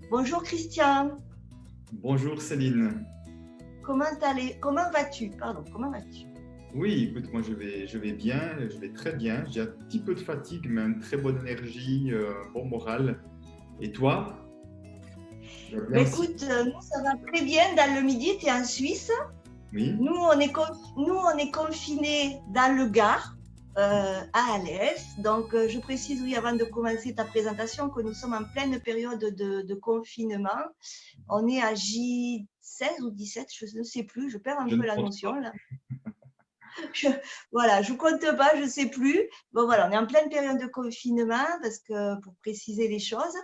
Bonjour Christian, Bonjour Céline. comment vas-tu? Pardon, comment vas-tu? Oui, écoute, moi je vais bien, je vais très bien. J'ai un petit peu de fatigue, mais une très bonne énergie, un bon moral. Et toi? Tu vas bien Ben aussi? écoute, nous ça va très bien dans le midi, tu es en Suisse. Oui? Nous on est confinés dans le Gard, à Alès. Donc je précise, oui, avant de commencer ta présentation, que nous sommes en pleine période de confinement. On est à J16 ou 17, je ne sais plus, je perds un Je peu ne la compte notion pas. là. Je, voilà, je compte pas, je sais plus. Bon voilà, on est en pleine période de confinement parce que pour préciser les choses.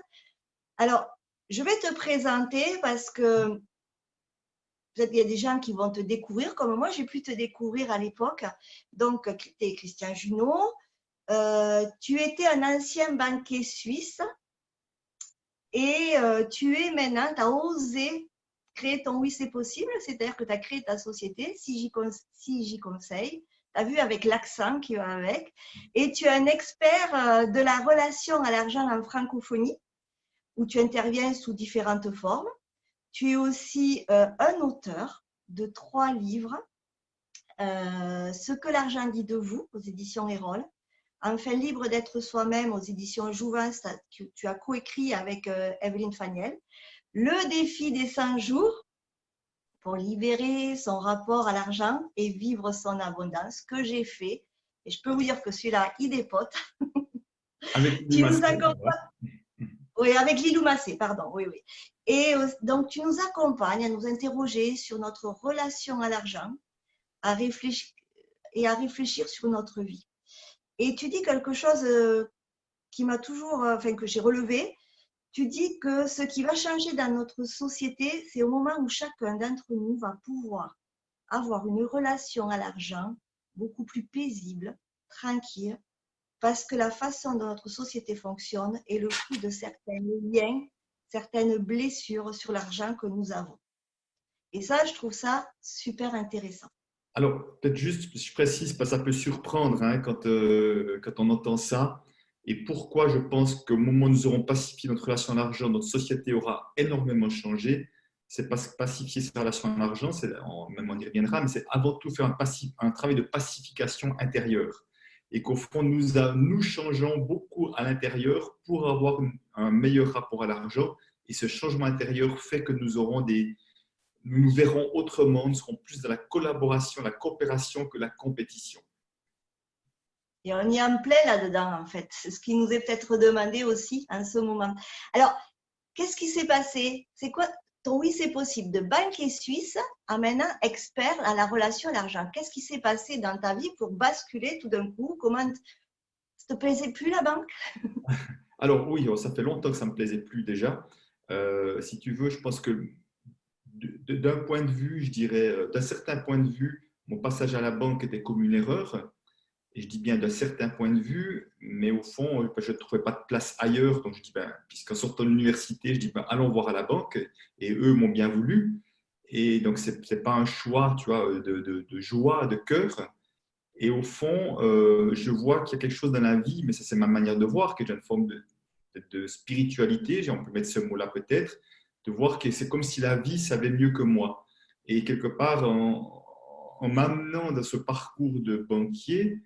Alors, je vais te présenter parce que peut-être il y a des gens qui vont te découvrir, comme moi, j'ai pu te découvrir à l'époque. Donc, tu es Christian Junot. Tu étais un ancien banquier suisse et tu es maintenant, tu as osé créer ton Oui, c'est possible, c'est-à-dire que tu as créé ta société, si j'y conseille. Tu as vu avec l'accent qui va avec. Et tu es un expert de la relation à l'argent en francophonie, où tu interviens sous différentes formes. Tu es aussi un auteur de 3 livres, Ce que l'argent dit de vous, aux éditions Erol. Enfin, Libre d'être soi-même, aux éditions Jouvence, tu as coécrit avec Evelyne Faniel. Le défi des 100 jours pour libérer son rapport à l'argent et vivre son abondance, que j'ai fait. Et je peux vous dire que celui-là, il dépote. Avec Tu nous Limassol, accompagnes. Oui, avec Lilou Massé, pardon, oui, oui. Et donc, tu nous accompagnes à nous interroger sur notre relation à l'argent, à réfléchir et à réfléchir sur notre vie. Et tu dis quelque chose qui m'a toujours, enfin, que j'ai relevé. Tu dis que ce qui va changer dans notre société, c'est au moment où chacun d'entre nous va pouvoir avoir une relation à l'argent beaucoup plus paisible, tranquille, parce que la façon dont notre société fonctionne est le fruit de certains liens, certaines blessures sur l'argent que nous avons. Et ça, je trouve ça super intéressant. Alors, peut-être juste, je précise, parce que ça peut surprendre hein, quand on entend ça. Et pourquoi je pense qu'au moment où nous aurons pacifié notre relation à l'argent, notre société aura énormément changé. C'est parce que pacifier sa relation à l'argent, même on y reviendra, mais c'est avant tout faire un travail de pacification intérieure. Et qu'au fond, nous changeons beaucoup à l'intérieur pour avoir un meilleur rapport à l'argent. Et ce changement intérieur fait que nous nous verrons autrement, nous serons plus dans la collaboration, la coopération que la compétition. Et on y est en plein là-dedans, en fait. C'est ce qui nous est peut-être demandé aussi en ce moment. Alors, qu'est-ce qui s'est passé? C'est quoi ton oui, c'est possible de banquier suisse à maintenant expert à la relation à l'argent? Qu'est-ce qui s'est passé dans ta vie pour basculer tout d'un coup? Comment ça te plaisait plus la banque? Alors oui, ça fait longtemps que ça ne me plaisait plus déjà. Si tu veux, je pense que d'un point de vue, je dirais, d'un certain point de vue, mon passage à la banque était comme une erreur. Et je dis bien d'un certain point de vue, mais au fond, je ne trouvais pas de place ailleurs. Donc je dis, ben, puisqu'en sortant de l'université, je dis, ben, allons voir à la banque. Et eux m'ont bien voulu. Et donc, ce n'est pas un choix, tu vois, de joie, de cœur. Et au fond, je vois qu'il y a quelque chose dans la vie, mais ça c'est ma manière de voir, que j'ai une forme de spiritualité, on peut mettre ce mot-là peut-être, de voir que c'est comme si la vie savait mieux que moi. Et quelque part, en m'amenant dans ce parcours de banquier,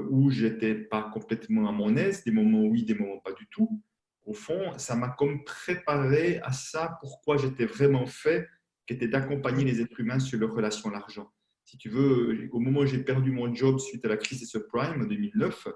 où j'étais pas complètement à mon aise, des moments oui, des moments pas du tout, au fond, ça m'a comme préparé à ça, pourquoi j'étais vraiment fait, qui était d'accompagner les êtres humains sur leur relation à l'argent. Si tu veux, au moment où j'ai perdu mon job suite à la crise des subprimes en 2009,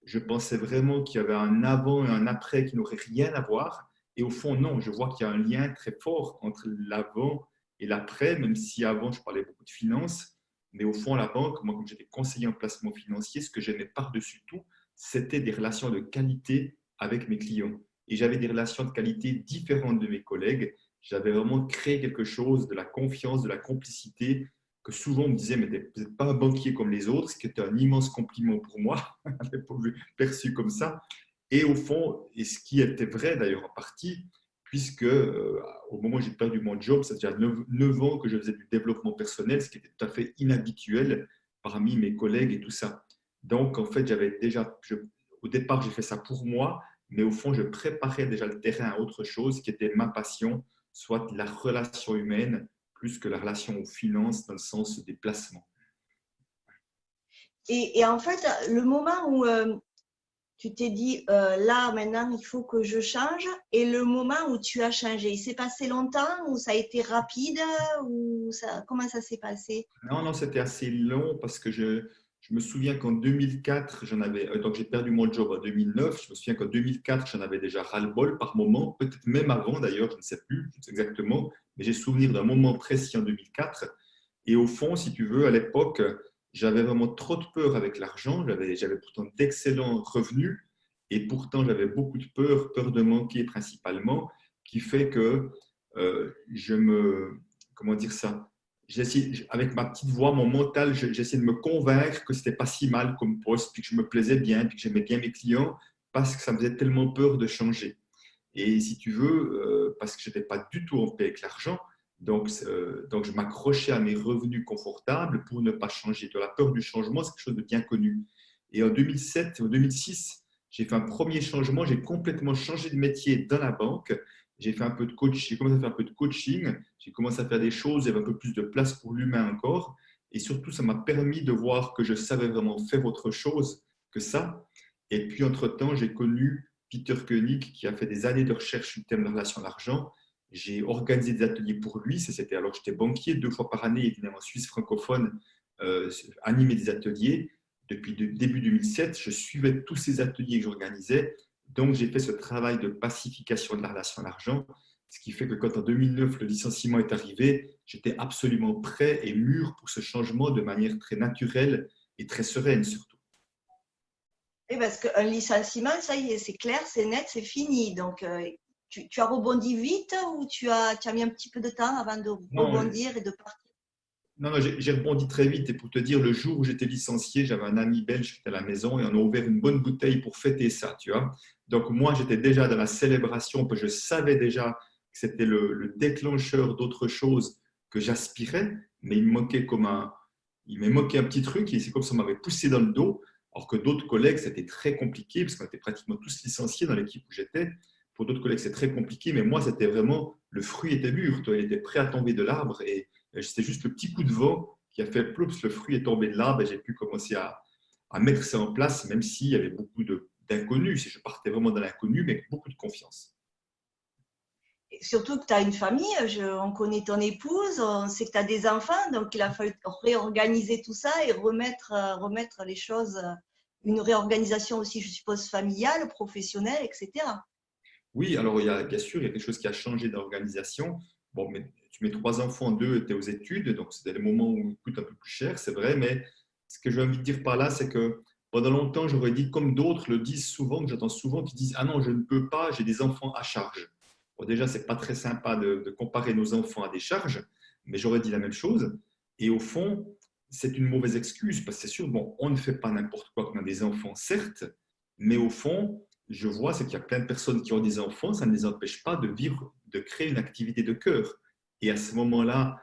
je pensais vraiment qu'il y avait un avant et un après qui n'auraient rien à voir. Et au fond, non, je vois qu'il y a un lien très fort entre l'avant et l'après, même si avant, je parlais beaucoup de finances. Mais au fond, la banque, moi, comme j'étais conseiller en placement financier, ce que j'aimais par-dessus tout, c'était des relations de qualité avec mes clients. Et j'avais des relations de qualité différentes de mes collègues. J'avais vraiment créé quelque chose de la confiance, de la complicité, que souvent on me disait, mais vous n'êtes pas un banquier comme les autres, ce qui était un immense compliment pour moi, perçu comme ça. Et au fond, et ce qui était vrai d'ailleurs en partie, puisque au moment où j'ai perdu mon job, ça fait déjà 9 ans que je faisais du développement personnel, ce qui était tout à fait inhabituel parmi mes collègues et tout ça. Donc en fait, j'avais déjà, au départ, j'ai fait ça pour moi, mais au fond, je préparais déjà le terrain à autre chose qui était ma passion, soit la relation humaine, plus que la relation aux finances dans le sens des placements. Et en fait, le moment où tu t'es dit, là, maintenant, il faut que je change, et le moment où tu as changé, il s'est passé longtemps ou ça a été rapide ou ça, comment ça s'est passé? Non, non, c'était assez long parce que je me souviens qu'en 2004, donc j'ai perdu mon job en 2009. Je me souviens qu'en 2004, j'en avais déjà ras-le-bol par moment, peut-être même avant d'ailleurs, je ne sais plus exactement, mais j'ai souvenir d'un moment précis en 2004. Et au fond, si tu veux, à l'époque, j'avais vraiment trop de peur avec l'argent. J'avais pourtant d'excellents revenus et pourtant j'avais beaucoup de peur de manquer principalement, qui fait que comment dire ça? Avec ma petite voix, mon mental, j'essayais de me convaincre que c'était pas si mal comme poste, puis que je me plaisais bien, puis que j'aimais bien mes clients, parce que ça me faisait tellement peur de changer. Et si tu veux, parce que je n'étais pas du tout en paix avec l'argent, donc je m'accrochais à mes revenus confortables pour ne pas changer. De la peur du changement, c'est quelque chose de bien connu. Et en 2007 ou 2006, j'ai fait un premier changement, j'ai complètement changé de métier dans la banque. J'ai fait un peu de coaching, j'ai commencé à faire un peu de coaching, j'ai commencé à faire des choses, il y avait un peu plus de place pour l'humain encore. Et surtout, ça m'a permis de voir que je savais vraiment faire autre chose que ça. Et puis, entre-temps, j'ai connu Peter Koenig, qui a fait des années de recherche sur le thème de la relation à l'argent. J'ai organisé des ateliers pour lui. C'était alors que j'étais banquier 2 fois par année, évidemment, Suisse francophone, animer des ateliers. Depuis début 2007, je suivais tous ces ateliers que j'organisais. Donc, j'ai fait ce travail de pacification de la relation à l'argent, ce qui fait que quand en 2009, le licenciement est arrivé, j'étais absolument prêt et mûr pour ce changement de manière très naturelle et très sereine surtout. Oui, parce qu'un licenciement, ça y est, c'est clair, c'est net, c'est fini. Donc, tu as rebondi vite ou tu as mis un petit peu de temps avant de Non, rebondir et de partir? non, non, j'ai rebondi très vite. Et pour te dire, le jour où j'étais licencié, j'avais un ami belge qui était à la maison et on a ouvert une bonne bouteille pour fêter ça, tu vois. Donc, moi, j'étais déjà dans la célébration parce que je savais déjà que c'était le déclencheur d'autre chose que j'aspirais, mais il me manquait un petit truc et c'est comme ça on m'avait poussé dans le dos. Alors que d'autres collègues, c'était très compliqué parce qu'on était pratiquement tous licenciés dans l'équipe où j'étais. Pour d'autres collègues, c'est très compliqué, mais moi, c'était vraiment le fruit était mûr, toi, il était prêt à tomber de l'arbre et c'était juste le petit coup de vent qui a fait ploups, le fruit est tombé de l'arbre et j'ai pu commencer à mettre ça en place, même s'il y avait beaucoup d'inconnus. Si je partais vraiment dans l'inconnu, mais avec beaucoup de confiance. Et surtout que tu as une famille, on connaît ton épouse, on sait que tu as des enfants, donc il a fallu réorganiser tout ça et remettre les choses, une réorganisation aussi, je suppose, familiale, professionnelle, etc. Oui, alors il y a, bien sûr, il y a quelque chose qui a changé d'organisation. Bon, mais mes 3 enfants, 2 étaient aux études, donc c'était le moment où il coûte un peu plus cher, c'est vrai, mais ce que j'ai envie de dire par là, c'est que pendant longtemps, j'aurais dit, comme d'autres le disent souvent, que j'entends souvent, qui disent, ah non, je ne peux pas, j'ai des enfants à charge. Bon, déjà, c'est pas très sympa de comparer nos enfants à des charges, mais j'aurais dit la même chose. Et au fond, c'est une mauvaise excuse, parce que c'est sûr, bon, on ne fait pas n'importe quoi quand on a des enfants, certes, mais au fond, je vois, c'est qu'il y a plein de personnes qui ont des enfants, ça ne les empêche pas de vivre, de créer une activité de cœur. Et à ce moment-là,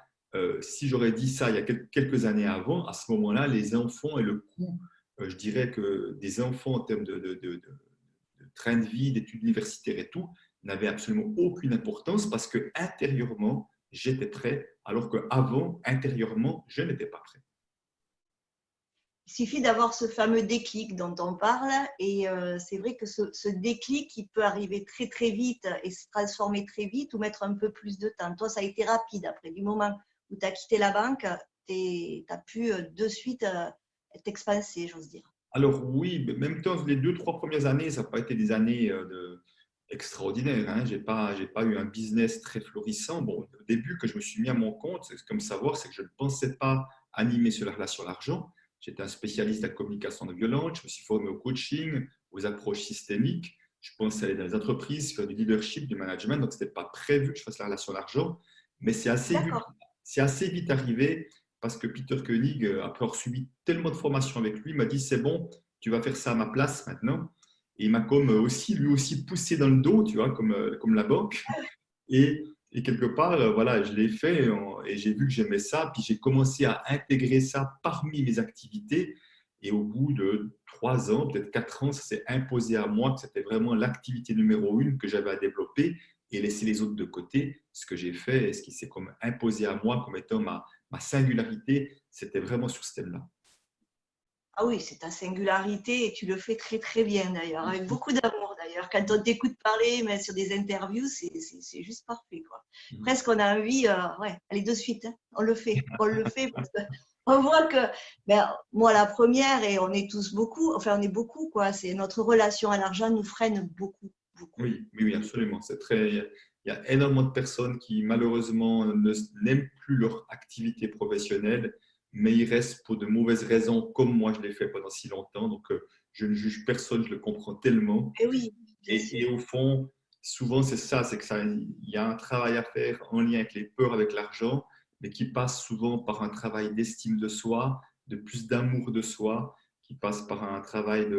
si j'aurais dit ça il y a quelques années avant, à ce moment-là, les enfants et le coût, je dirais que des enfants en termes de train de vie, d'études universitaires et tout, n'avaient absolument aucune importance parce que intérieurement, j'étais prêt, alors qu'avant, intérieurement, je n'étais pas prêt. Il suffit d'avoir ce fameux déclic dont on parle et c'est vrai que ce déclic, il peut arriver très très vite et se transformer très vite ou mettre un peu plus de temps. Toi, ça a été rapide après. Du moment où tu as quitté la banque, tu as pu de suite t'expanser, j'ose dire. Alors oui, mais même temps, les 2, 3 premières années, ça n'a pas été des années extraordinaires. Hein. J'ai pas eu un business très florissant. Bon, au début, que je me suis mis à mon compte, c'est comme savoir, c'est que je ne pensais pas animer sur la relation à l'argent. J'étais un spécialiste de la communication non violente. Je me suis formé au coaching, aux approches systémiques. Je pensais aller dans les entreprises, faire du leadership, du management. Donc, ce n'était pas prévu que je fasse la relation à l'argent. Mais D'accord. c'est assez vite arrivé parce que Peter Koenig, après avoir suivi tellement de formations avec lui, m'a dit, c'est bon, tu vas faire ça à ma place maintenant. Et il m'a comme aussi, lui aussi, poussé dans le dos, tu vois, comme la banque. Et quelque part, voilà, je l'ai fait et j'ai vu que j'aimais ça. Puis j'ai commencé à intégrer ça parmi mes activités. Et au bout de 3 ans, peut-être 4 ans, ça s'est imposé à moi que c'était vraiment l'activité numéro une que j'avais à développer et laisser les autres de côté. Ce que j'ai fait et ce qui s'est comme imposé à moi comme étant ma singularité, c'était vraiment sur ce thème-là. Ah oui, c'est ta singularité et tu le fais très très bien d'ailleurs, avec beaucoup d'amour d'ailleurs. Quand on t'écoute parler, mais sur des interviews, c'est juste parfait, quoi. Presque on a envie, ouais, allez de suite, hein, on le fait parce que on voit que, ben, moi la première et on est tous beaucoup, enfin on est beaucoup, quoi. C'est notre relation à l'argent nous freine beaucoup, beaucoup. Oui, oui, oui, absolument. C'est très, il y a énormément de personnes qui malheureusement n'aiment plus leur activité professionnelle, mais ils restent pour de mauvaises raisons, comme moi je l'ai fait pendant si longtemps. Donc, je ne juge personne, je le comprends tellement. Et oui, bien Et sûr. au fond, souvent c'est ça, c'est que ça, il y a un travail à faire en lien avec les peurs, avec l'argent, mais qui passe souvent par un travail d'estime de soi, de plus d'amour de soi, qui passe par un travail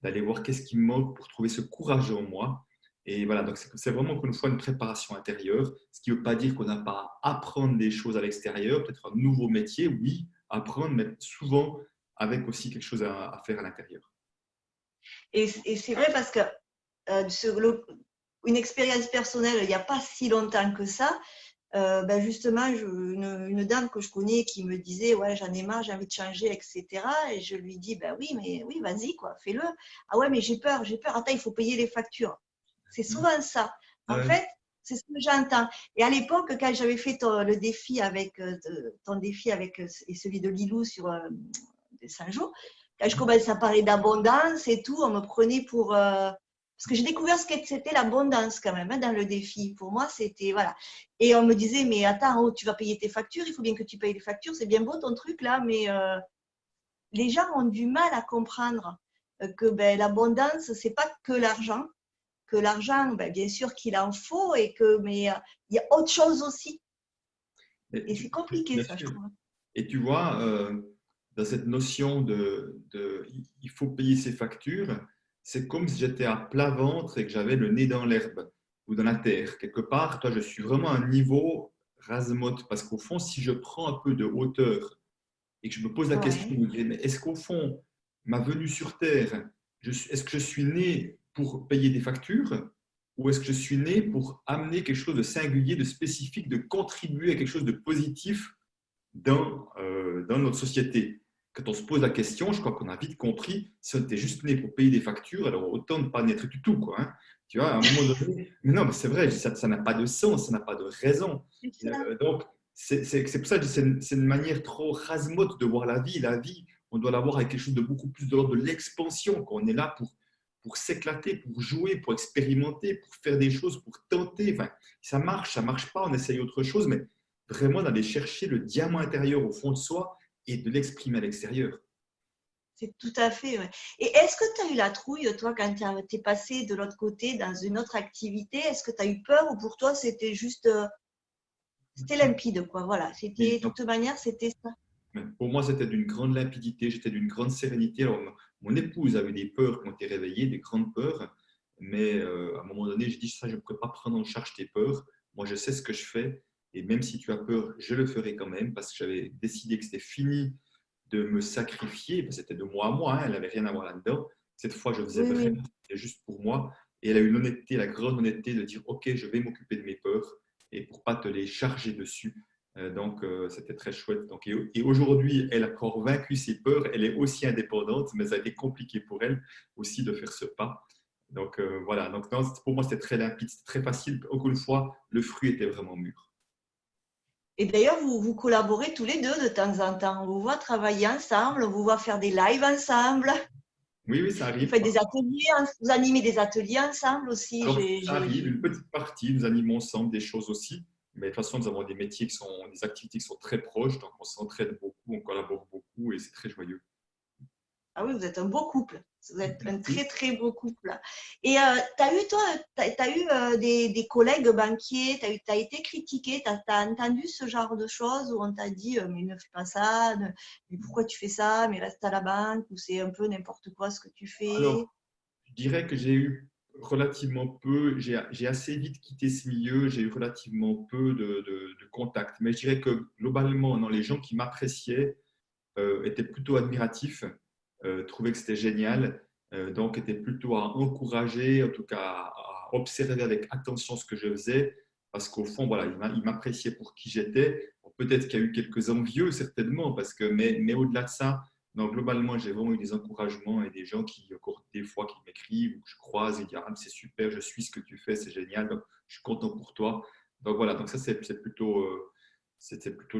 d'aller voir qu'est-ce qui me manque pour trouver ce courage en moi. Et voilà, donc c'est vraiment encore une fois une préparation intérieure, ce qui ne veut pas dire qu'on n'a pas à apprendre des choses à l'extérieur, peut-être un nouveau métier, oui, apprendre, mais souvent avec aussi quelque chose à faire à l'intérieur. Et c'est vrai parce que sur une expérience personnelle, il n'y a pas si longtemps que ça, ben justement, une dame que je connais qui me disait, ouais, j'en ai marre, j'ai envie de changer, etc. Et je lui dis, ben oui, mais oui, vas-y, quoi, fais-le. Ah ouais, mais j'ai peur, j'ai peur. Attends, il faut payer les factures. C'est souvent ça. En Ouais. fait, c'est ce que j'entends. Et à l'époque, quand j'avais fait le défi avec ton défi avec et celui de Lilou sur les 5 jours, quand je commençais à parler d'abondance et tout, on me prenait pour parce que j'ai découvert ce que c'était l'abondance quand même, hein, dans le défi. Pour moi, c'était voilà. Et on me disait, mais attends, oh, tu vas payer tes factures, il faut bien que tu payes les factures, c'est bien beau ton truc là, mais les gens ont du mal à comprendre que ben, l'abondance, c'est pas que l'argent, ben, bien sûr qu'il en faut, mais il y a autre chose aussi. Et Et c'est compliqué bien ça, je sûr. trouve. Et tu vois, dans cette notion il faut payer ses factures, c'est comme si j'étais à plat ventre et que j'avais le nez dans l'herbe ou dans la terre. Quelque part, toi, je suis vraiment à un niveau rase-motte parce qu'au fond, si je prends un peu de hauteur et que je me pose la question, Ouais. de dire, mais est-ce qu'au fond, ma venue sur Terre, est-ce que je suis né pour payer des factures ou est-ce que je suis né pour amener quelque chose de singulier, de spécifique, de contribuer à quelque chose de positif dans notre société? Quand on se pose la question, je crois qu'on a vite compris, si on était juste né pour payer des factures, alors autant ne pas naître du tout, quoi, hein. Tu vois, à un moment donné, mais non, mais c'est vrai, ça n'a pas de sens, ça n'a pas de raison. C'est ça. Donc, c'est pour ça que c'est une manière trop rasemote de voir la vie. La vie, on doit la voir avec quelque chose de beaucoup plus de l'ordre de l'expansion, qu'on est là pour s'éclater, pour jouer, pour expérimenter, pour faire des choses, pour tenter. Enfin, ça marche pas, on essaye autre chose, mais vraiment d'aller chercher le diamant intérieur au fond de soi et de l'exprimer à l'extérieur. C'est tout à fait. Ouais. Et est-ce que tu as eu la trouille, toi, quand tu es passé de l'autre côté dans une autre activité? Est-ce que tu as eu peur ou pour toi, c'était juste, c'était limpide, quoi. Voilà. C'était, Oui, de donc, toute manière, c'était ça. pour moi, c'était d'une grande limpidité, j'étais d'une grande sérénité. Alors, mon épouse avait des peurs qui ont été réveillées, des grandes peurs, mais à un moment donné, je dis ça, je ne pourrais pas prendre en charge tes peurs. Moi, je sais ce que je fais, et même si tu as peur, je le ferai quand même, parce que j'avais décidé que c'était fini de me sacrifier, parce que c'était de moi à moi, hein, elle n'avait rien à voir là-dedans. Cette fois, je faisais Oui, vraiment, oui. c'était juste pour moi. Et elle a eu l'honnêteté, la grande honnêteté de dire, OK, je vais m'occuper de mes peurs, et pour pas te les charger dessus. Donc, c'était très chouette. Donc, et aujourd'hui, elle a encore vaincu ses peurs. Elle est aussi indépendante, mais ça a été compliqué pour elle aussi de faire ce pas. Donc, voilà. Donc, non, pour moi, c'était très limpide, c'était très facile. Encore une fois, le fruit était vraiment mûr. Et d'ailleurs, vous collaborez tous les deux de temps en temps. On vous voit travailler ensemble, on vous voit faire des lives ensemble. Oui, oui, ça Vous arrive. faites des ateliers, vous animez des ateliers ensemble aussi. Alors, ça arrive, une petite partie, nous animons ensemble des choses aussi. Mais de toute façon, nous avons des métiers qui sont, des activités qui sont très proches. Donc, on s'entraide beaucoup, on collabore beaucoup et c'est très joyeux. Ah oui, vous êtes un beau couple. Vous êtes un Oui. très, très beau couple. Et tu as eu, toi, eu des collègues banquiers, tu as été critiqué, tu as entendu ce genre de choses où on t'a dit, mais ne fais pas ça, mais pourquoi tu fais ça, mais reste à la banque, ou c'est un peu n'importe quoi ce que tu fais. Alors, je dirais que j'ai eu relativement peu, j'ai assez vite quitté ce milieu, j'ai eu relativement peu de contacts. Mais je dirais que globalement, non, les gens qui m'appréciaient étaient plutôt admiratifs. trouvaient que c'était génial. Donc, étaient plutôt à encourager, en tout cas à observer avec attention ce que je faisais, parce qu'au fond, voilà, il m'appréciait pour qui j'étais. Bon, peut-être qu'il y a eu quelques envieux, certainement, mais au-delà de ça, non, globalement, j'ai vraiment eu des encouragements et des gens qui, encore des fois, qui m'écrivent ou que je croise et disent ah, c'est super, je suis ce que tu fais, c'est génial, donc je suis content pour toi. Donc voilà, donc ça, c'était plutôt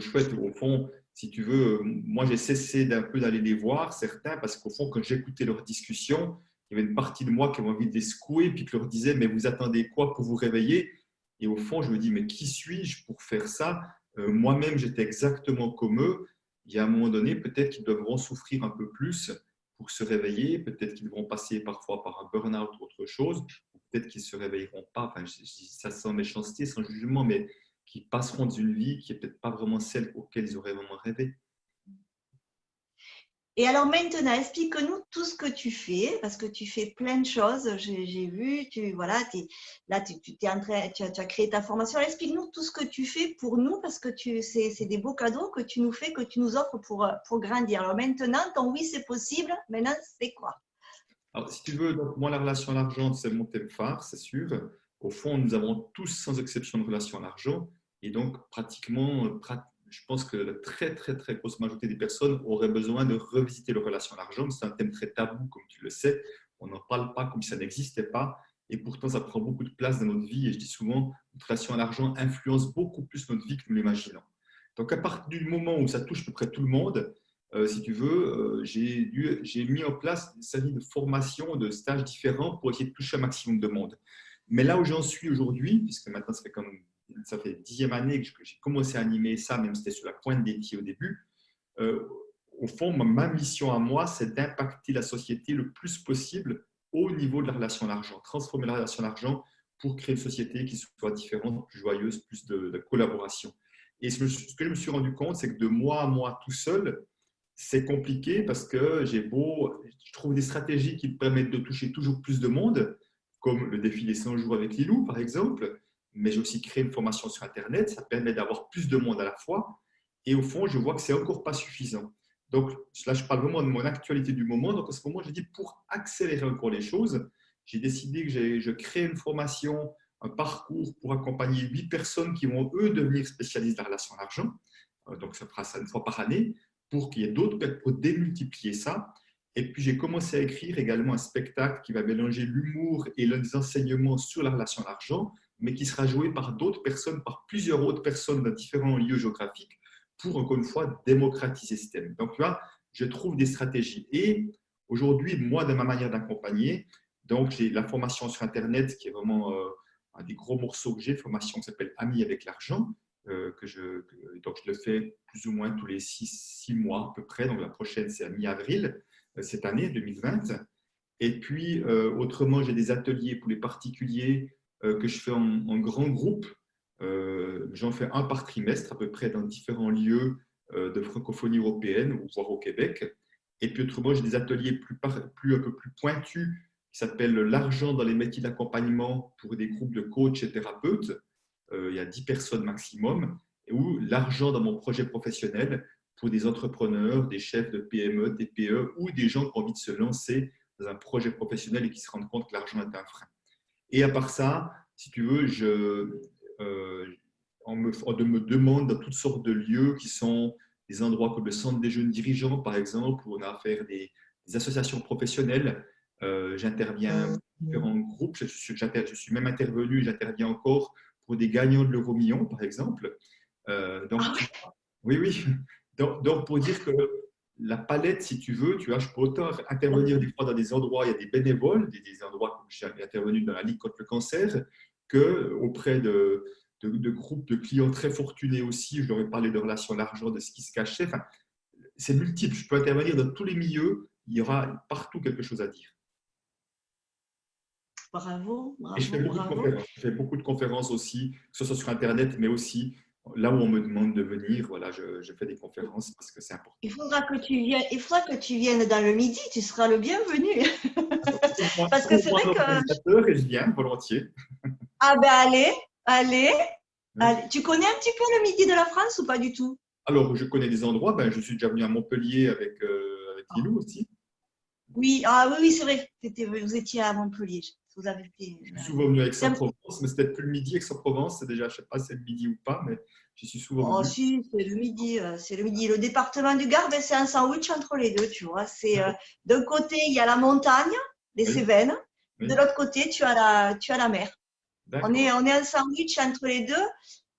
chouette. Au fond, si tu veux, moi, j'ai cessé d'un peu d'aller les voir, certains, parce qu'au fond, quand j'écoutais leurs discussions, il y avait une partie de moi qui avait envie de les secouer, puis qui leur disait, mais vous attendez quoi pour vous réveiller? Et au fond, je me dis, mais qui suis-je pour faire ça? Moi-même, j'étais exactement comme eux. Il y a un moment donné, peut-être qu'ils devront souffrir un peu plus pour se réveiller, peut-être qu'ils devront passer parfois par un burn-out ou autre chose, ou peut-être qu'ils ne se réveilleront pas, enfin, je dis ça sans méchanceté, sans jugement, mais qui passeront d'une vie qui n'est peut-être pas vraiment celle auquel ils auraient vraiment rêvé. Et alors maintenant, explique-nous tout ce que tu fais, parce que tu fais plein de choses. J'ai vu, voilà, là, tu as créé ta formation. Explique-nous tout ce que tu fais pour nous, parce que c'est des beaux cadeaux que tu nous fais, que tu nous offres pour grandir. Alors maintenant, ton oui, c'est possible. Maintenant, c'est quoi? Alors, si tu veux, donc, moi, la relation à l'argent, c'est mon thème phare, c'est sûr. Au fond, nous avons tous, sans exception, une relation à l'argent. Et donc, pratiquement, je pense que la très, très, très grosse majorité des personnes auraient besoin de revisiter leur relation à l'argent. C'est un thème très tabou, comme tu le sais. On n'en parle pas comme si ça n'existait pas. Et pourtant, ça prend beaucoup de place dans notre vie. Et je dis souvent, notre relation à l'argent influence beaucoup plus notre vie que nous l'imaginons. Donc, à partir du moment où ça touche à peu près tout le monde, si tu veux, j'ai mis en place une série de formations, de stages différents pour essayer de toucher un maximum de monde. Mais là où j'en suis aujourd'hui, puisque maintenant ça fait 10e année que j'ai commencé à animer ça, même si c'était sur la pointe des pieds au début, euh, au fond, ma mission à moi, c'est d'impacter la société le plus possible au niveau de la relation à l'argent, transformer la relation à l'argent pour créer une société qui soit différente, plus joyeuse, plus de collaboration. Et ce que je me suis rendu compte, c'est que de moi à moi tout seul, c'est compliqué parce que je trouve des stratégies qui me permettent de toucher toujours plus de monde, comme le défi des 100 jours avec Lilou, par exemple. Mais j'ai aussi créé une formation sur Internet, ça permet d'avoir plus de monde à la fois. Et au fond, je vois que c'est encore pas suffisant. Donc là, je parle vraiment de mon actualité du moment. Donc à ce moment, je dis pour accélérer encore les choses, j'ai décidé que je crée une formation, un parcours pour accompagner 8 personnes qui vont, eux, devenir spécialistes de la relation à l'argent. Donc ça fera ça une fois par année pour qu'il y ait d'autres, pour démultiplier ça. Et puis, j'ai commencé à écrire également un spectacle qui va mélanger l'humour et les enseignements sur la relation à l'argent, mais qui sera joué par d'autres personnes, par plusieurs autres personnes dans différents lieux géographiques, pour, encore une fois, démocratiser ce thème. Donc, tu vois, je trouve des stratégies. Et aujourd'hui, moi, dans ma manière d'accompagner, donc j'ai la formation sur Internet, qui est vraiment un des gros morceaux que j'ai, formation qui s'appelle Amis avec l'argent, donc je le fais plus ou moins tous les 6 mois à peu près. Donc la prochaine, c'est à mi-avril cette année, 2020. Et puis, autrement, j'ai des ateliers pour les particuliers que je fais en grand groupe. J'en fais un par trimestre, à peu près dans différents lieux de francophonie européenne, ou voire au Québec. Et puis, autrement, j'ai des ateliers un peu plus pointus qui s'appellent l'argent dans les métiers d'accompagnement pour des groupes de coachs et thérapeutes. Il y a 10 personnes maximum, ou l'argent dans mon projet professionnel pour des entrepreneurs, des chefs de PME, TPE ou des gens qui ont envie de se lancer dans un projet professionnel et qui se rendent compte que l'argent est un frein. Et à part ça, si tu veux, on me demande dans toutes sortes de lieux qui sont des endroits comme le centre des jeunes dirigeants, par exemple, où on a affaire des associations professionnelles. J'interviens dans différents groupes. Je suis même intervenu, j'interviens encore pour des gagnants de l'euro-million, par exemple. Donc, Ah ouais. oui, oui. Donc, pour dire que la palette, si tu veux, tu vois, je peux autant intervenir des fois dans des endroits, il y a des bénévoles, des endroits comme j'ai intervenu dans la Ligue contre le cancer, que auprès de groupes de clients très fortunés aussi. Je leur ai parlé de relations à l'argent, de ce qui se cachait. Enfin, c'est multiple. Je peux intervenir dans tous les milieux. Il y aura partout quelque chose à dire. Bravo, Et je fais bravo, beaucoup de bravo. conférences. Je fais beaucoup de conférences aussi, que ce soit sur Internet, mais aussi là où on me demande de venir. Voilà, je fais des conférences parce que c'est important. Il faudra que tu viennes dans le midi, tu seras le bienvenu. Parce que c'est Trouve-moi vrai un que, organisateur et je viens volontiers. ah ben allez, allez, allez. Tu connais un petit peu le midi de la France ou pas du tout? Alors, je connais des endroits. Ben, je suis déjà venu à Montpellier avec Lilou aussi. Oui, ah, oui, oui, c'est vrai. Vous étiez à Montpellier. Vous avez été, Je suis souvent venu à c'est un petit- Aix-en-Provence, mais c'est peut-être plus le midi Aix-en-Provence. C'est déjà, je ne sais pas si c'est le midi ou pas, mais j'y suis souvent Oh, venu. si, c'est le midi. C'est le midi. Le département du Gard, ben, c'est un sandwich entre les deux, tu vois. D'un côté, il y a la montagne, les Oui, Cévennes. De oui, l'autre côté, tu as la mer. d'accord. On est un sandwich entre les deux.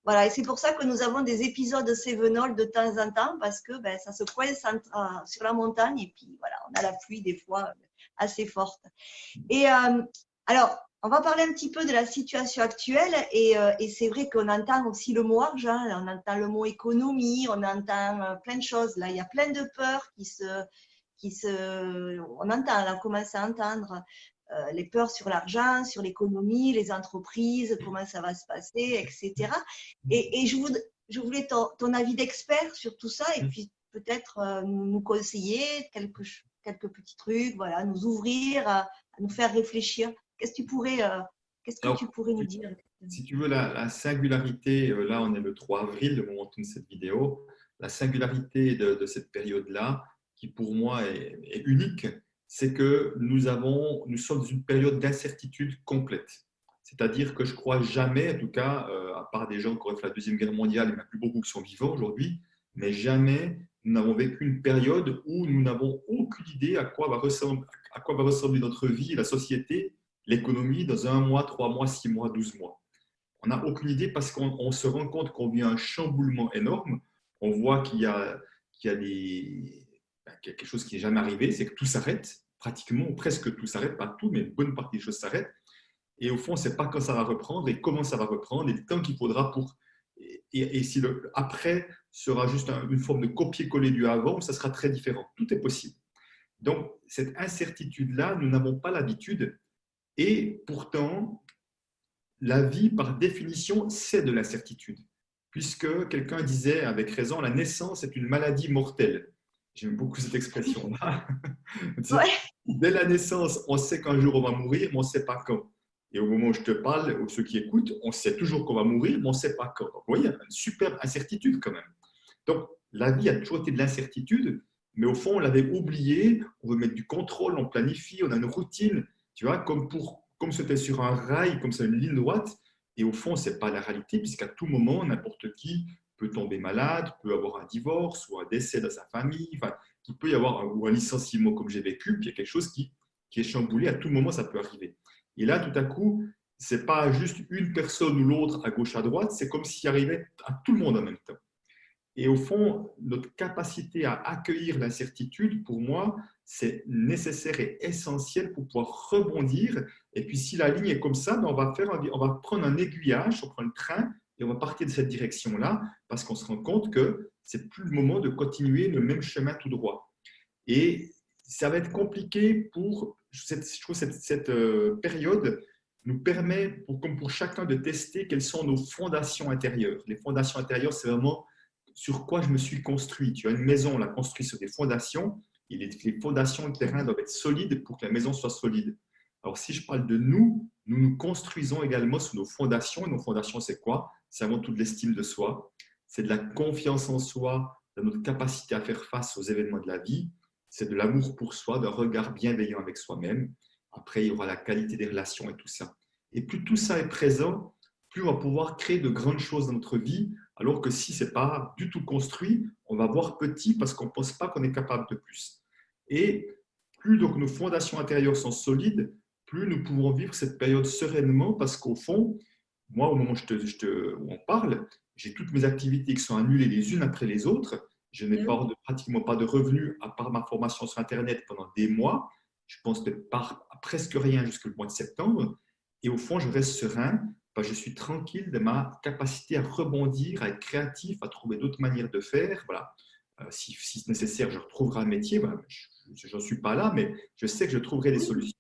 Voilà, et c'est pour ça que nous avons des épisodes cévenols de temps en temps, parce que ben, ça se coince sur la montagne, et puis voilà, on a la pluie des fois assez forte. Et alors, on va parler un petit peu de la situation actuelle, et c'est vrai qu'on entend aussi le mot argent, on entend le mot économie, on entend plein de choses. Là, il y a plein de peurs on entend, là, on commence à entendre les peurs sur l'argent, sur l'économie, les entreprises, comment ça va se passer, etc. Et je voulais ton avis d'expert sur tout ça, et puis peut-être nous conseiller quelques petits trucs, voilà, nous ouvrir, à nous faire réfléchir. Qu'est-ce que Alors, tu pourrais nous dire? si tu veux, la singularité, là on est le 3 avril, le moment où on tourne cette vidéo, la singularité de cette période-là, qui pour moi est unique, c'est que nous sommes dans une période d'incertitude complète. C'est-à-dire que je crois jamais, en tout cas, à part des gens qui auraient fait la Deuxième Guerre mondiale, il n'y en a plus beaucoup qui sont vivants aujourd'hui, mais jamais nous n'avons vécu une période où nous n'avons aucune idée à quoi va ressembler notre vie, la société, l'économie dans 1 mois, 3 mois, 6 mois, 12 mois. On n'a aucune idée parce qu'on se rend compte qu'on vit un chamboulement énorme. On voit qu'il y a quelque chose qui n'est jamais arrivé, c'est que tout s'arrête, pratiquement, presque tout s'arrête, pas tout, mais une bonne partie des choses s'arrêtent. Et au fond, on ne sait pas quand ça va reprendre et comment ça va reprendre et le temps qu'il faudra pour. Et si le après sera juste une forme de copier-coller du avant, ça sera très différent. Tout est possible. Donc, cette incertitude-là, nous n'avons pas l'habitude. Et pourtant, la vie, par définition, c'est de l'incertitude. Puisque quelqu'un disait avec raison, la naissance est une maladie mortelle. J'aime beaucoup cette expression-là. Ouais, Dès la naissance, on sait qu'un jour on va mourir, mais on ne sait pas quand. Et au moment où je te parle, ou ceux qui écoutent, on sait toujours qu'on va mourir, mais on ne sait pas quand. Donc, vous voyez, une superbe incertitude quand même. Donc, la vie a toujours été de l'incertitude, mais au fond, on l'avait oublié. On veut mettre du contrôle, on planifie, on a une routine, tu vois, comme c'était sur un rail, comme c'est une ligne droite. Et au fond, ce n'est pas la réalité, puisqu'à tout moment, n'importe qui peut tomber malade, peut avoir un divorce ou un décès dans sa famille, enfin, qu'il peut y avoir ou un licenciement comme j'ai vécu, puis il y a quelque chose qui est chamboulé. À tout moment, ça peut arriver. Et là, tout à coup, ce n'est pas juste une personne ou l'autre à gauche, à droite, c'est comme s'il arrivait à tout le monde en même temps. Et au fond, notre capacité à accueillir l'incertitude, pour moi, c'est nécessaire et essentiel pour pouvoir rebondir. Et puis, si la ligne est comme ça, ben, on va prendre un aiguillage, on prend le train et on va partir de cette direction-là parce qu'on se rend compte que c'est plus le moment de continuer le même chemin tout droit. Et ça va être compliqué je trouve cette période nous permet, comme pour chacun, de tester quelles sont nos fondations intérieures. Les fondations intérieures, c'est vraiment sur quoi je me suis construit. Tu as une maison, on l'a construit sur des fondations, et les fondations, le terrain doivent être solides pour que la maison soit solide. Alors, si je parle de nous, nous nous construisons également sur nos fondations. Et nos fondations, c'est quoi? C'est avant tout de l'estime de soi, c'est de la confiance en soi, de notre capacité à faire face aux événements de la vie, c'est de l'amour pour soi, d'un regard bienveillant avec soi-même. Après, il y aura la qualité des relations et tout ça. Et plus tout ça est présent, plus on va pouvoir créer de grandes choses dans notre vie, alors que si ce n'est pas du tout construit, on va voir petit parce qu'on ne pense pas qu'on est capable de plus. Et plus donc nos fondations intérieures sont solides, plus nous pouvons vivre cette période sereinement parce qu'au fond, moi, au moment où on parle, j'ai toutes mes activités qui sont annulées les unes après les autres. Je n'ai pas pratiquement pas de revenus à part ma formation sur Internet pendant des mois. Je pense que presque rien jusqu'au mois de septembre. Et au fond, je reste serein. Je suis tranquille de ma capacité à rebondir, à être créatif, à trouver d'autres manières de faire. Voilà. Si nécessaire, je retrouverai un métier. Voilà. Je n'en suis pas là, mais je sais que je trouverai des oui, solutions.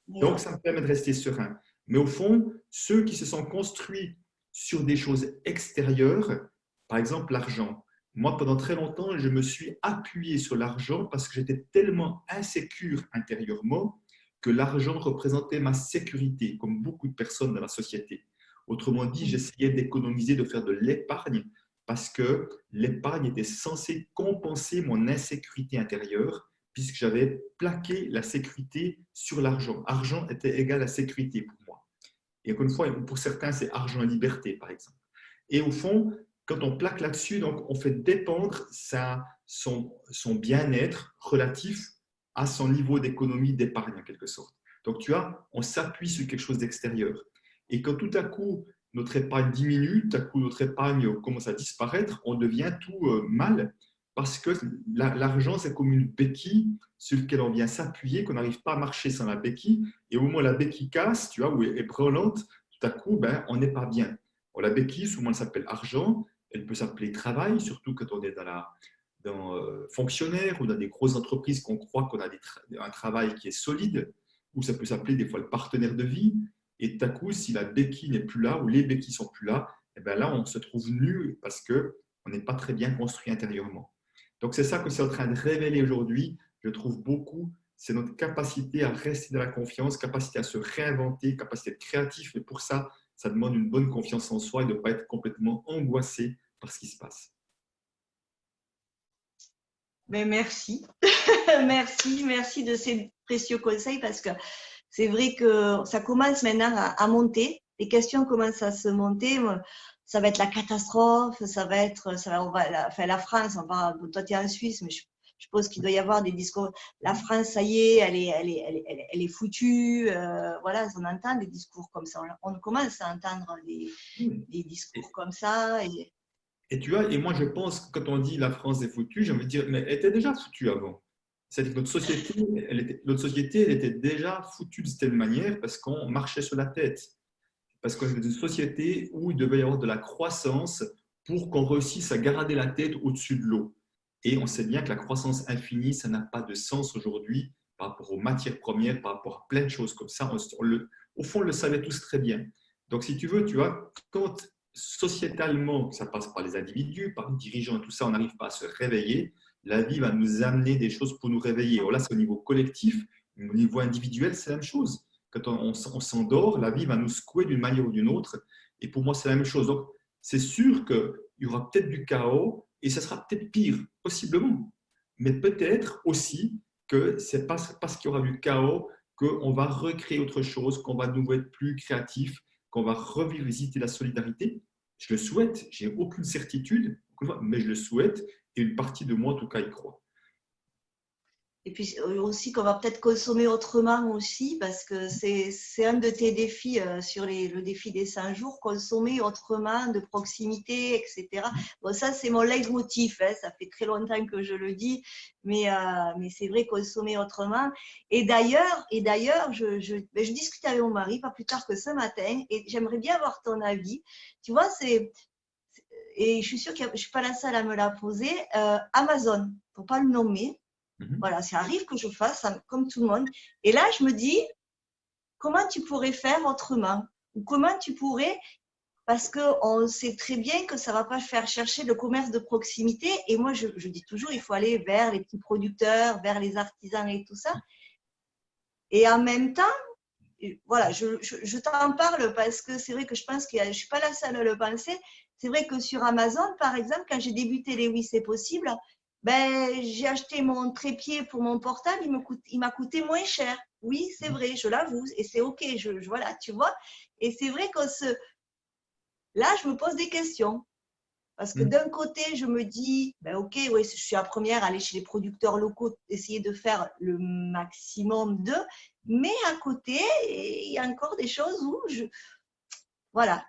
Donc, mais, ça me permet de rester serein. Mais au fond, ceux qui se sont construits sur des choses extérieures, par exemple l'argent, moi, pendant très longtemps, je me suis appuyé sur l'argent parce que j'étais tellement insécure intérieurement que l'argent représentait ma sécurité, comme beaucoup de personnes dans la société. Autrement dit, j'essayais d'économiser, de faire de l'épargne parce que l'épargne était censée compenser mon insécurité intérieure puisque j'avais plaqué la sécurité sur l'argent. Argent était égal à sécurité pour moi. Et encore une fois, pour certains, c'est argent et liberté, par exemple. Et au fond, quand on plaque là-dessus, donc on fait dépendre son bien-être relatif à son niveau d'économie, d'épargne en quelque sorte. Donc tu vois, on s'appuie sur quelque chose d'extérieur. Et quand tout à coup notre épargne diminue, tout à coup notre épargne commence à disparaître, on devient tout mal parce que l'argent c'est comme une béquille sur laquelle on vient s'appuyer, qu'on n'arrive pas à marcher sans la béquille. Et au moment où la béquille casse, tu vois, ou est brûlante, tout à coup, ben, on n'est pas bien. La béquille, souvent, elle s'appelle argent, elle peut s'appeler travail, surtout quand on est dans fonctionnaire ou dans des grosses entreprises qu'on croit qu'on a un travail qui est solide, ou ça peut s'appeler des fois le partenaire de vie. Et tout à coup, si la béquille n'est plus là ou les béquilles sont plus là, et bien là, on se trouve nu parce qu'on n'est pas très bien construit intérieurement. Donc, c'est ça que c'est en train de révéler aujourd'hui, je trouve beaucoup, c'est notre capacité à rester dans la confiance, capacité à se réinventer, capacité d'être créatif. Mais pour ça, ça demande une bonne confiance en soi et de ne pas être complètement angoissé par ce qui se passe. Mais merci, merci de ces précieux conseils parce que c'est vrai que ça commence maintenant à monter. Les questions commencent à se monter. Ça va être la catastrophe, enfin, la France, toi tu es en Suisse, mais je suppose qu'il doit y avoir des discours. La France, ça y est, elle est foutue. Voilà, on entend des discours comme ça. On commence à entendre des discours comme ça. Et tu vois, et moi je pense que quand on dit la France est foutue, j'ai envie de dire, mais elle était déjà foutue avant. C'est-à-dire que notre société, elle était déjà foutue de cette manière parce qu'on marchait sur la tête. Parce qu'on était une société où il devait y avoir de la croissance pour qu'on réussisse à garder la tête au-dessus de l'eau. Et on sait bien que la croissance infinie, ça n'a pas de sens aujourd'hui par rapport aux matières premières, par rapport à plein de choses comme ça. Au fond, on le savait tous très bien. Donc, si tu veux, tu vois, quand sociétalement, ça passe par les individus, par les dirigeants et tout ça, on n'arrive pas à se réveiller, la vie va nous amener des choses pour nous réveiller. Alors là, c'est au niveau collectif, au niveau individuel, c'est la même chose. Quand on s'endort, la vie va nous secouer d'une manière ou d'une autre. Et pour moi, c'est la même chose. Donc, c'est sûr qu'il y aura peut-être du chaos et ça sera peut-être pire, possiblement. Mais peut-être aussi que c'est parce qu'il y aura du chaos qu'on va recréer autre chose, qu'on va nous être plus créatifs, qu'on va revisiter la solidarité. Je le souhaite, j'ai aucune certitude, mais je le souhaite et une partie de moi, en tout cas, y croit. Et puis aussi qu'on va peut-être consommer autrement aussi, parce que c'est un de tes défis sur le défi des 100 jours, consommer autrement, de proximité, etc. Bon, ça, c'est mon leitmotiv, hein, ça fait très longtemps que je le dis, mais c'est vrai, consommer autrement. Et d'ailleurs, je discutais avec mon mari, pas plus tard que ce matin, et j'aimerais bien avoir ton avis. Tu vois, et je suis sûre que je ne suis pas la seule à me la poser, Amazon, pour ne pas le nommer. Voilà, ça arrive que je fasse comme tout le monde. Et là, je me dis, comment tu pourrais faire autrement? Ou comment tu pourrais, parce qu'on sait très bien que ça ne va pas faire chercher le commerce de proximité. Et moi, je dis toujours, il faut aller vers les petits producteurs, vers les artisans et tout ça. Et en même temps, voilà, je t'en parle parce que c'est vrai que je pense que je ne suis pas la seule à le penser. C'est vrai que sur Amazon, par exemple, quand j'ai débuté les Oui, c'est possible, ben, j'ai acheté mon trépied pour mon portable, il m'a coûté moins cher. Oui, c'est vrai, je l'avoue, et c'est OK, voilà, tu vois. Et c'est vrai que là, je me pose des questions. Parce que d'un côté, je me dis, ben OK, oui, je suis la première à aller chez les producteurs locaux, essayer de faire le maximum d'eux. Mais à côté, il y a encore des choses où voilà.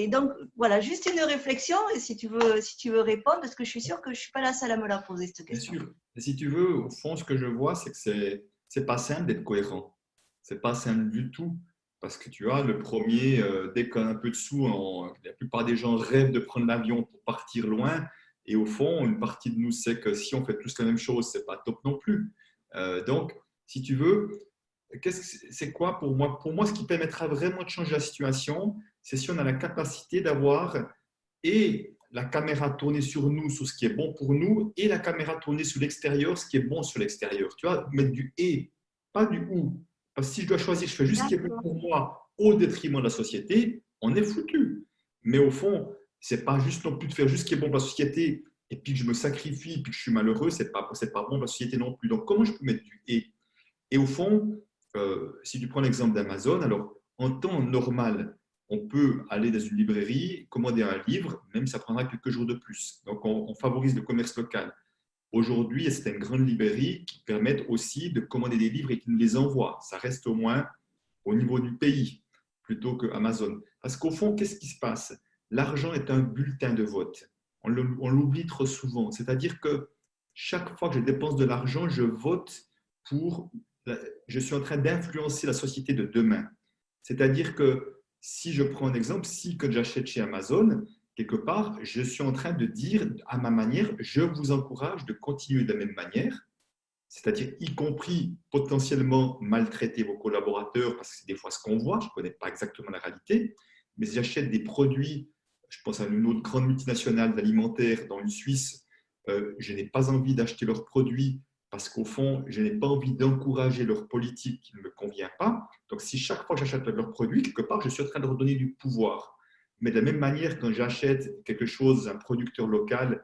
Donc, voilà, juste une réflexion, et si tu veux répondre, parce que je suis sûre que je ne suis pas la seule à me la poser, cette question. Bien sûr. Et si tu veux, au fond, ce que je vois, c'est que c'est pas simple d'être cohérent. C'est pas simple du tout. Parce que tu vois, le premier, dès qu'on a un peu de sous, la plupart des gens rêvent de prendre l'avion pour partir loin. Et au fond, une partie de nous sait que si on fait tous la même chose, c'est pas top non plus. Donc, si tu veux, c'est quoi pour moi? Pour moi, ce qui permettra vraiment de changer la situation, c'est si on a la capacité d'avoir et la caméra tournée sur nous, sur ce qui est bon pour nous, et la caméra tournée sur l'extérieur, ce qui est bon sur l'extérieur. Tu vois, mettre du et, pas du ou. Parce que si je dois choisir, je fais juste ce qui est bon pour moi au détriment de la société, on est foutu. Mais au fond, c'est pas juste non plus de faire juste ce qui est bon pour la société et puis que je me sacrifie, et puis que je suis malheureux, c'est pas bon pour la société non plus. Donc, comment je peux mettre du et? Et au fond, si tu prends l'exemple d'Amazon, alors en temps normal, on peut aller dans une librairie, commander un livre, même si ça prendra quelques jours de plus. Donc, on favorise le commerce local. Aujourd'hui, c'est une grande librairie qui permet aussi de commander des livres et qui nous les envoie. Ça reste au moins au niveau du pays plutôt que Amazon. Parce qu'au fond, qu'est-ce qui se passe? L'argent est un bulletin de vote. On l'oublie trop souvent. C'est-à-dire que chaque fois que je dépense de l'argent, je vote pour. Je suis en train d'influencer la société de demain. C'est-à-dire que si je prends un exemple, si que j'achète chez Amazon, quelque part, je suis en train de dire à ma manière, je vous encourage de continuer de la même manière, c'est-à-dire y compris potentiellement maltraiter vos collaborateurs, parce que c'est des fois ce qu'on voit, je ne connais pas exactement la réalité, mais si j'achète des produits, je pense à une autre grande multinationale alimentaire dans une Suisse, je n'ai pas envie d'acheter leurs produits parce qu'au fond, je n'ai pas envie d'encourager leur politique qui ne me convient pas. Donc, si chaque fois que j'achète leurs produits, quelque part, je suis en train de leur donner du pouvoir. Mais de la même manière, quand j'achète quelque chose d'un producteur local,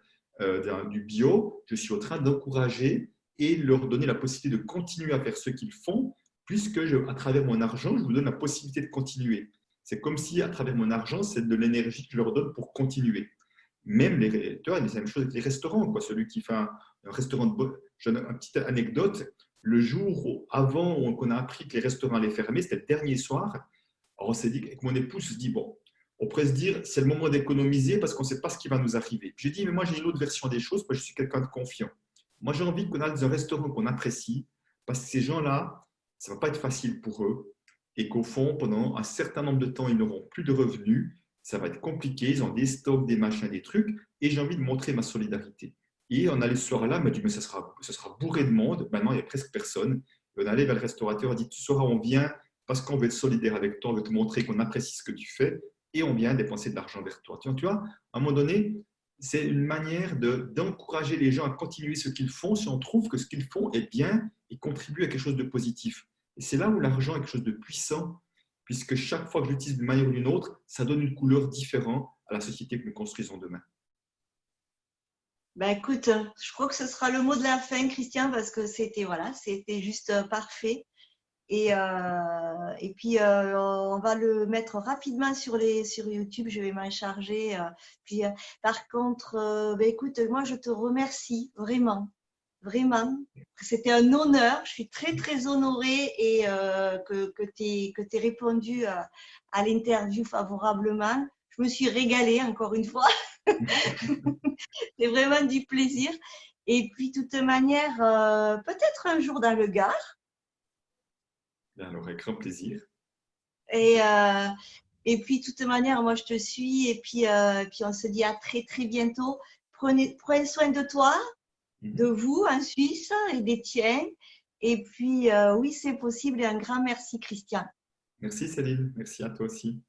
du bio, je suis en train d'encourager et leur donner la possibilité de continuer à faire ce qu'ils font, puisque à travers mon argent, je vous donne la possibilité de continuer. C'est comme si, à travers mon argent, c'est de l'énergie que je leur donne pour continuer. Même les, tu vois, c'est la même chose avec les restaurants. Quoi. Celui qui fait un restaurant de je donne une petite anecdote. Le jour avant qu'on a appris que les restaurants allaient fermer, c'était le dernier soir. Alors on s'est dit, avec mon épouse, se dit, bon, on pourrait se dire, c'est le moment d'économiser parce qu'on ne sait pas ce qui va nous arriver. J'ai dit, mais moi, j'ai une autre version des choses, parce que je suis quelqu'un de confiant. Moi, j'ai envie qu'on aille dans un restaurant qu'on apprécie, parce que ces gens-là, ça ne va pas être facile pour eux, et qu'au fond, pendant un certain nombre de temps, ils n'auront plus de revenus, ça va être compliqué, ils ont des stocks, des machins, des trucs, et j'ai envie de montrer ma solidarité. Et on allait ce soir-là, m'a dit, mais ça sera bourré de monde, maintenant il n'y a presque personne. Et on allait vers le restaurateur, on dit, tu sauras, on vient parce qu'on veut être solidaire avec toi, on veut te montrer qu'on apprécie ce que tu fais, et on vient dépenser de l'argent vers toi. Tu vois, à un moment donné, c'est une manière d'encourager les gens à continuer ce qu'ils font si on trouve que ce qu'ils font est bien et contribue à quelque chose de positif. Et c'est là où l'argent est quelque chose de puissant, puisque chaque fois que je l'utilise d'une manière ou d'une autre, ça donne une couleur différente à la société que nous construisons demain. Ben écoute, je crois que ce sera le mot de la fin, Christian, parce que c'était voilà, c'était juste parfait. Et puis, on va le mettre rapidement sur YouTube. Je vais m'en charger. Puis, par contre, ben écoute, moi, je te remercie vraiment, vraiment. C'était un honneur. Je suis très, très honorée et que tu aies répondu à l'interview favorablement. Je me suis régalée, encore une fois. C'est vraiment du plaisir. Et puis, de toute manière, peut-être un jour dans le Gard. Alors, avec grand plaisir. Et, et puis, de toute manière, moi, je te suis. Et puis, on se dit à très, très bientôt. Prenez soin de toi, de vous en Suisse et des tiens. Et puis, oui, c'est possible. Et un grand merci, Christian. Merci Céline, merci à toi aussi.